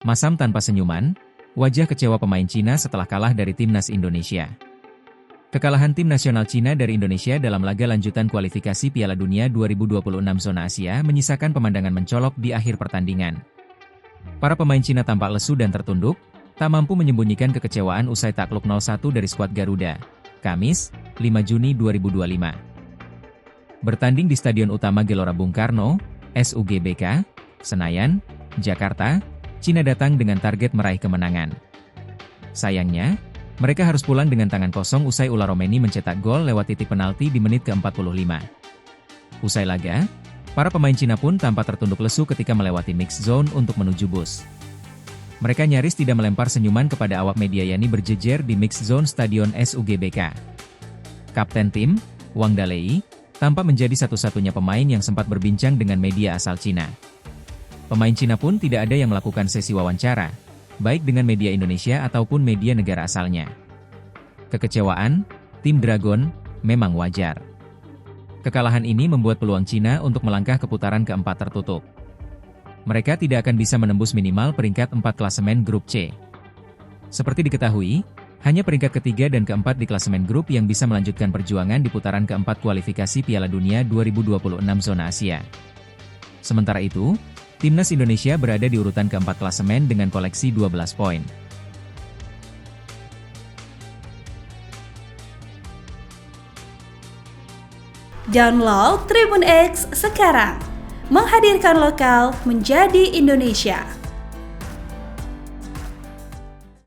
Masam tanpa senyuman, wajah kecewa pemain Cina setelah kalah dari timnas Indonesia. Kekalahan tim nasional Cina dari Indonesia dalam laga lanjutan kualifikasi Piala Dunia 2026 zona Asia menyisakan pemandangan mencolok di akhir pertandingan. Para pemain Cina tampak lesu dan tertunduk, tak mampu menyembunyikan kekecewaan usai takluk 0-1 dari skuad Garuda, Kamis, 5 Juni 2025. Bertanding di Stadion Utama Gelora Bung Karno, SUGBK, Senayan, Jakarta, Cina datang dengan target meraih kemenangan. Sayangnya, mereka harus pulang dengan tangan kosong usai ular Romeni mencetak gol lewat titik penalti di menit ke-45. Usai laga, para pemain Cina pun tampak tertunduk lesu ketika melewati mix zone untuk menuju bus. Mereka nyaris tidak melempar senyuman kepada awak media yakni berjejer di mix zone Stadion SUGBK. Kapten tim, Wang Dalei, tampak menjadi satu-satunya pemain yang sempat berbincang dengan media asal Cina. Pemain Cina pun tidak ada yang melakukan sesi wawancara, baik dengan media Indonesia ataupun media negara asalnya. Kekecewaan tim Dragon memang wajar. Kekalahan ini membuat peluang Cina untuk melangkah ke putaran keempat tertutup. Mereka tidak akan bisa menembus minimal peringkat 4 klasemen grup C. Seperti diketahui, hanya peringkat ketiga dan keempat di klasemen grup yang bisa melanjutkan perjuangan di putaran keempat kualifikasi Piala Dunia 2026 zona Asia. Sementara itu, Timnas Indonesia berada di urutan keempat klasemen dengan koleksi 12 poin. Download Tribun X sekarang, menghadirkan lokal menjadi Indonesia.